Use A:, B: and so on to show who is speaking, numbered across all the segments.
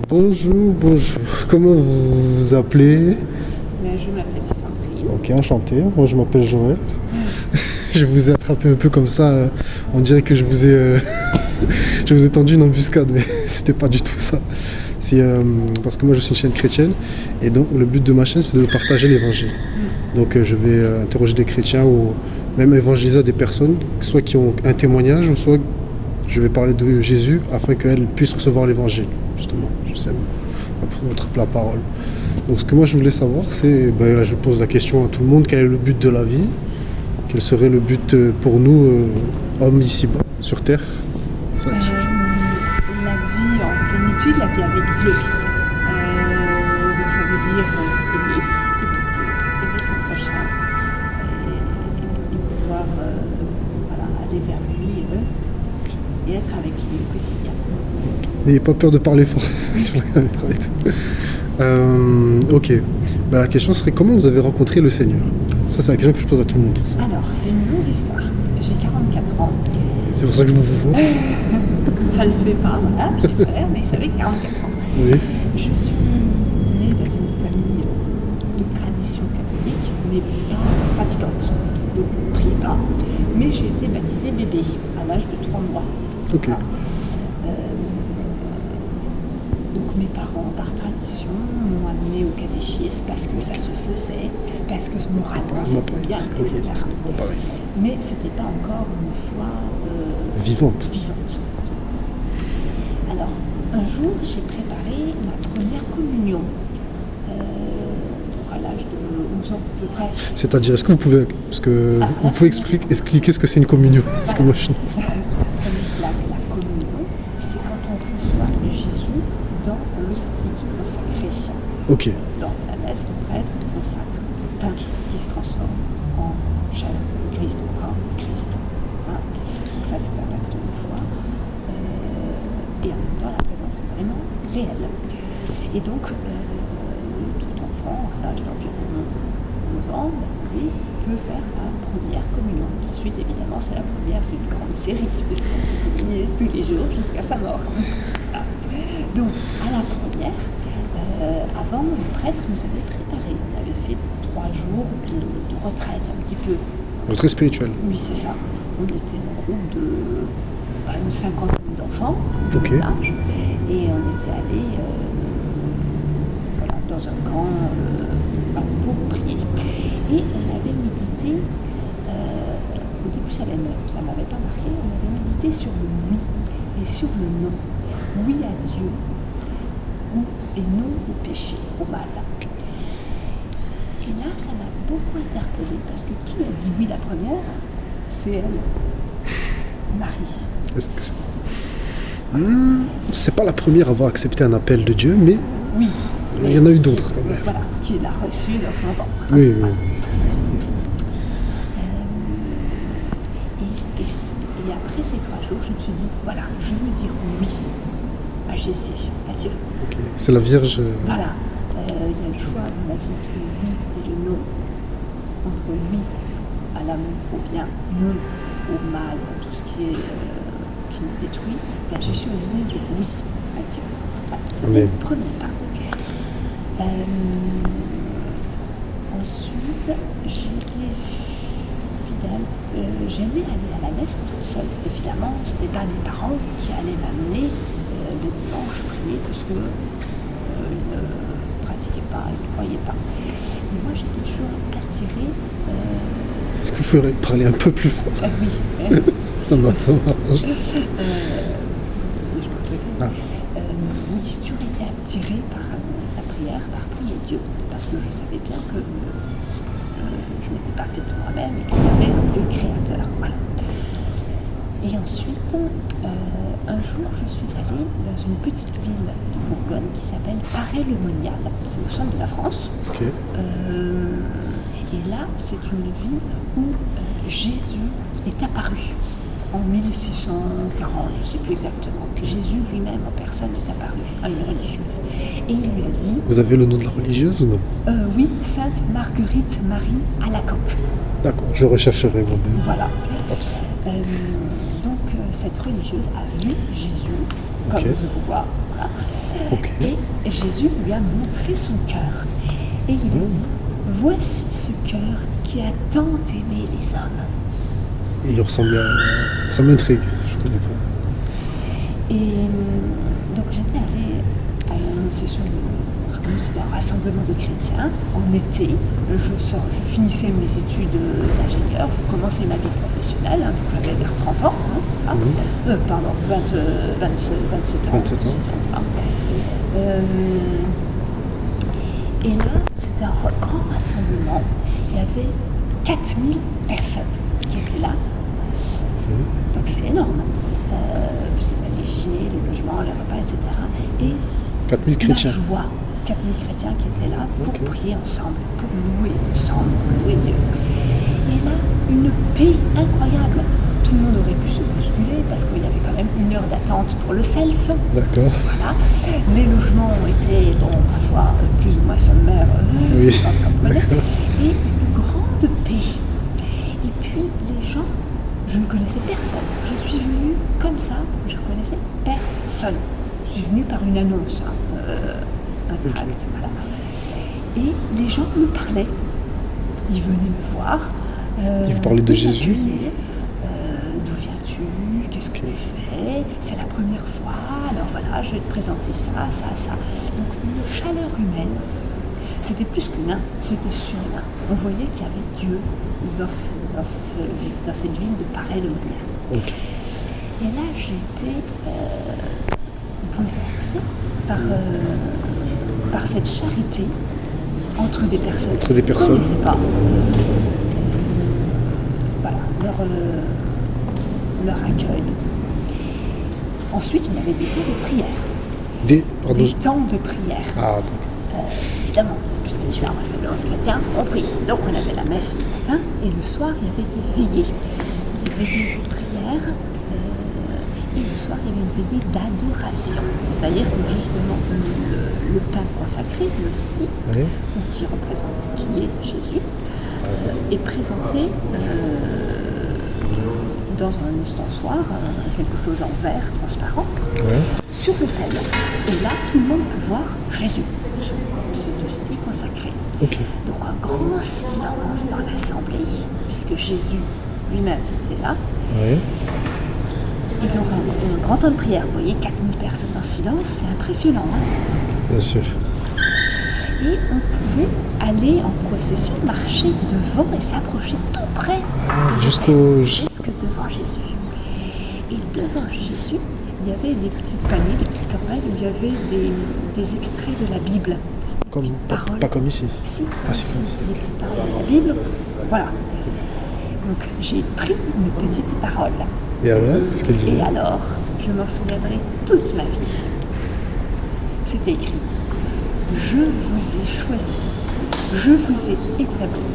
A: Bonjour, bonjour. Comment vous vous appelez?
B: Je m'appelle Sandrine.
A: Ok, enchanté. Moi, je m'appelle Joël. Je vous ai attrapé un peu comme ça. On dirait que je vous ai, je vous ai tendu une embuscade, mais c'était pas du tout ça. C'est parce que moi, je suis une chaîne chrétienne, et donc le but de ma chaîne, c'est de partager l'évangile. Donc, je vais interroger des chrétiens ou même évangéliser des personnes, soit qui ont un témoignage, ou soit je vais parler de Jésus afin qu'elles puissent recevoir l'évangile. Justement, je sais, notre la parole. Donc ce que moi je voulais savoir, c'est, là, je pose la question à tout le monde, quel est le but de la vie? Quel serait le but pour nous, hommes ici-bas, sur Terre? Ça,
B: La vie en plénitude, la vie avec Dieu. Donc ça veut dire aimer Dieu, aimer son prochain et pouvoir aller vers lui et être avec lui au quotidien.
A: N'ayez pas peur de parler fort sur la caméra et tout. Ok. La question serait comment vous avez rencontré le Seigneur? Ça, c'est la question que je pose à tout le monde.
B: Alors, c'est une longue histoire. J'ai 44 ans.
A: C'est pour ça que je vous force.
B: Ça le fait pas, voilà, j'ai frère, mais il savait 44 ans.
A: Oui.
B: Je suis née dans une famille de tradition catholique, mais pas pratiquante. Donc, on ne priait pas. Mais j'ai été baptisée bébé à l'âge de 3 mois.
A: Ok.
B: Voilà. Donc mes parents, par tradition, m'ont amenée au catéchisme parce que ça se faisait, parce que moralement c'était bien, etc. Mais c'était pas encore une foi
A: vivante.
B: Alors, un jour, j'ai préparé ma première communion. Donc à l'âge de 11 ans à peu près.
A: C'est-à-dire, est-ce que vous pouvez, vous pouvez expliquer ce que c'est une communion? Parce que moi, je suis...
B: La communion, c'est quand on reçoit Jésus dans l'hostie consacrée.
A: Ok.
B: Dans la messe, le prêtre consacre du pain qui se transforme en chair de Christ, au corps de Christ. Voilà. Donc ça, c'est un acte de foi. Et en même temps, la présence est vraiment réelle. Et donc, tout enfant, à l'âge d'environ 11 ans, baptisé, peut faire sa première communion. Ensuite, évidemment, c'est la première d'une grande série, puisqu'on peut communier tous les jours jusqu'à sa mort. Voilà. Donc, à la première, avant, le prêtre nous avait préparé. On avait fait 3 jours de retraite, un petit peu.
A: Retraite spirituelle.
B: Oui, c'est ça. On était en groupe de une cinquantaine d'enfants de
A: Ok.
B: mon âge, et on était allés dans un camp pour prier. Et on avait médité, au début ça ne m'avait pas marqué, on avait médité sur le oui et sur le non. Oui à Dieu et non au péché, au mal. Et là, ça m'a beaucoup interpellée parce que qui a dit oui la première? C'est elle, Marie.
A: Est-ce que c'est pas la première à avoir accepté un appel de Dieu, mais
B: Oui.
A: il y en a eu d'autres quand même.
B: Voilà, qui l'a reçu dans son ventre.
A: Oui, oui.
B: Et après ces 3 jours, je me suis dit, voilà, je veux dire oui à Jésus, à Dieu.
A: Okay. C'est la Vierge.
B: Voilà, il y a le choix dans la vie entre le oui et le non. Entre oui à l'amour, au bien, non au mal, à tout ce qui nous détruit. Ben, j'ai choisi de dire oui à Dieu. Voilà, c'était le premier pas. Ensuite, j'ai été fidèle. J'aimais aller à la messe toute seule. Évidemment, ce n'était pas mes parents qui allaient m'amener le dimanche prier puisque ils ne pratiquaient pas, ils ne croyaient pas. Mais moi, j'étais toujours attirée.
A: Est-ce que vous pouvez parler un peu plus fort?
B: Oui.
A: Ça marche.
B: Oui, j'ai toujours été attirée par la prière, par prier Dieu, parce que je savais bien que je n'étais pas faite moi-même et qu'il y avait un Dieu créateur. Voilà. Et ensuite, un jour, je suis allée dans une petite ville de Bourgogne qui s'appelle Paray-le-Monial. C'est au centre de la France.
A: Okay.
B: Et là, c'est une ville où Jésus est apparu. En 1640, je ne sais plus exactement, que Jésus lui-même en personne est apparu à une religieuse. Et il lui a dit...
A: Vous avez le nom de la religieuse ou non?
B: Oui, Sainte Marguerite Marie Alacoque.
A: D'accord, je rechercherai moi-même.
B: Voilà.
A: Pas de souci.
B: Donc, cette religieuse a vu Jésus, comme je vous vois Voilà.
A: Ok.
B: Et Jésus lui a montré son cœur. Et il a dit, voici ce cœur qui a tant aimé les hommes.
A: Et il ressemblait à... Ça m'intrigue, je connais pas.
B: Et donc j'étais allée à une session d'un rassemblement de chrétiens en été. Je finissais mes études d'ingénieur, je commençais ma vie professionnelle, donc j'avais vers 30 ans, pardon, 27 ans.
A: 27 ans.
B: Voilà. Et là, c'était un grand rassemblement. Il y avait 4000 personnes qui étaient là. Donc c'est énorme. Vous imaginez le logement, les repas, etc. Et
A: 4000 chrétiens.
B: la joie. 4000 chrétiens qui étaient là pour prier ensemble, pour louer ensemble, pour louer Dieu. Et là, une paix incroyable. Tout le monde aurait pu se bousculer parce qu'il y avait quand même 1 heure d'attente pour le self.
A: D'accord.
B: Voilà. Les logements étaient, parfois plus ou moins sommaires,
A: Oui.
B: je pense qu'on connaît. Et une grande paix. Et puis les gens, je ne connaissais personne. Je suis venue comme ça, je ne connaissais personne. Je suis venue par une annonce, un tract, voilà. Et les gens me parlaient. Ils venaient me voir.
A: Ils vous parlaient de Jésus.
B: D'où viens-tu? Qu'est-ce que tu fais? C'est la première fois. Alors voilà, je vais te présenter ça, ça, ça. Donc une chaleur humaine. C'était plus qu'humain, c'était surhumain. On voyait qu'il y avait Dieu dans cette ville de Paray-le-Monial.
A: Ok.
B: Et là, j'ai été bouleversée par cette charité entre des personnes
A: Entre des personnes.
B: que je ne connaissais pas. Voilà, leur accueil. Ensuite, on avait des temps de prière. Des temps de prière.
A: Ah, d'accord.
B: Évidemment, puisque c'est un rassemblement chrétien, on prie. Donc on avait la messe le matin et le soir il y avait des veillées. Des veillées de prière et le soir il y avait une veillée d'adoration. C'est-à-dire que justement le pain consacré, l'hostie, qui est Jésus, est présenté dans un ustensoire, quelque chose en verre transparent, sur l'autel. Et là, tout le monde peut voir Jésus, cet hostie consacrée.
A: Okay.
B: Donc un grand silence dans l'assemblée, puisque Jésus lui-même était là.
A: Ouais.
B: Et donc un grand temps de prière. Vous voyez, 4000 personnes en silence, c'est impressionnant.
A: Bien sûr.
B: Et on pouvait aller en procession, marcher devant et s'approcher tout près jusque devant Jésus. Et devant Jésus, il y avait des petits paniers, des petites campagnes où il y avait des extraits de la Bible.
A: Pas comme ici.
B: Si, des petites paroles de la Bible. Voilà. Donc j'ai pris une petite parole.
A: Et alors, qu'est-ce qu'elle disait?
B: Et alors, je m'en souviendrai toute ma vie. C'était écrit. Je vous ai choisi, je vous ai établi,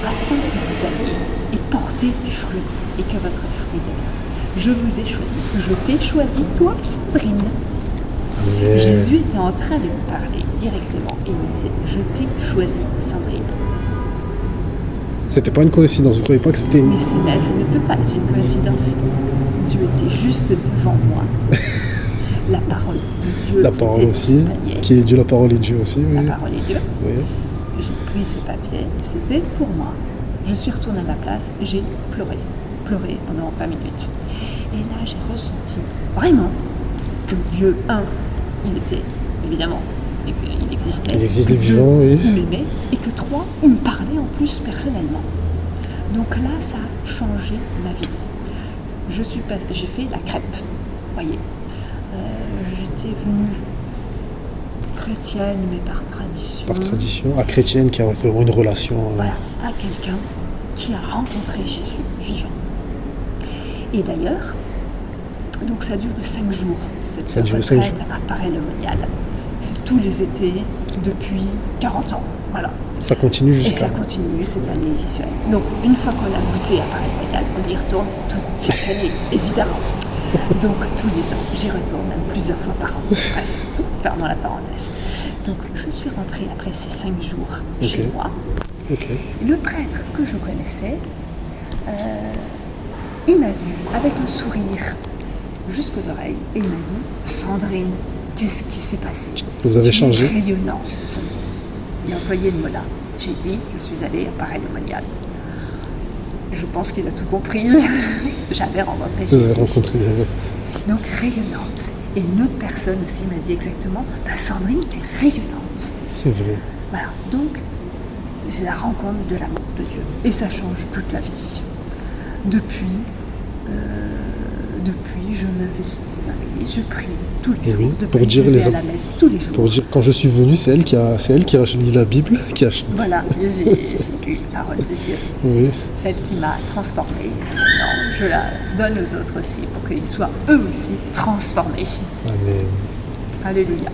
B: afin que vous alliez et porter du fruit, et que votre fruit demeure. Je vous ai choisi, je t'ai choisi, toi, Sandrine.
A: Yeah.
B: Jésus était en train de me parler directement, et il me disait, je t'ai choisi, Sandrine.
A: C'était pas une coïncidence, vous croyez pas que c'était une...
B: Mais ça ne peut pas être une coïncidence. Dieu était juste devant moi. La parole de Dieu.
A: La parole aussi, qui est Dieu, la parole est Dieu aussi. Oui.
B: La parole est Dieu.
A: Oui.
B: J'ai pris ce papier, c'était pour moi. Je suis retournée à ma place, j'ai pleuré pendant 20 minutes. Et là, j'ai ressenti vraiment que Dieu, il était, évidemment, il existait.
A: Il existe les vivants, oui.
B: Il m'aimait, et que 3, il me parlait en plus personnellement. Donc là, ça a changé ma vie. J'ai fait la crêpe, voyez. J'étais venue chrétienne, mais par tradition.
A: Par tradition, chrétienne qui a vraiment une relation.
B: Voilà, à quelqu'un qui a rencontré Jésus vivant. Et d'ailleurs, donc ça dure 5 jours, cette retraite à Paray-le-Monial. C'est tous les étés depuis 40 ans. Voilà.
A: Ça continue jusqu'à...
B: Et ça continue, cette année, j'y suis allée. Donc, une fois qu'on a goûté à Paray-le-Monial, on y retourne chaque année, évidemment. Donc, tous les ans, j'y retourne, même plusieurs fois par an. Bref, fermons la parenthèse. Donc, je suis rentrée après ces 5 jours chez moi. Le prêtre que je connaissais, il m'a vue avec un sourire jusqu'aux oreilles et il m'a dit « Sandrine, qu'est-ce qui s'est passé?
A: Vous avez
B: Tu es
A: changé.
B: rayonnante. Il a employé le mot-là. J'ai dit, je suis allée à Paray le Monial. Je pense qu'il a tout compris. J'avais rencontré
A: Vous avez
B: Jésus.
A: rencontré Jésus.
B: Donc rayonnante. Et une autre personne aussi m'a dit exactement, Sandrine, t'es rayonnante.
A: C'est vrai.
B: Voilà. Donc, c'est la rencontre de l'amour de Dieu. Et ça change toute la vie. Depuis, je m'investis dans l'église, je prie tous les jours.
A: Oui,
B: Depuis,
A: pour dire
B: je vais
A: les
B: à la messe tous les jours.
A: Pour dire, quand je suis venu, c'est elle qui a lu la Bible, qui a chanté.
B: Voilà, j'ai lu la parole de Dieu.
A: Oui.
B: Celle qui m'a transformée. Maintenant, je la donne aux autres aussi pour qu'ils soient eux aussi transformés.
A: Amen.
B: Alléluia.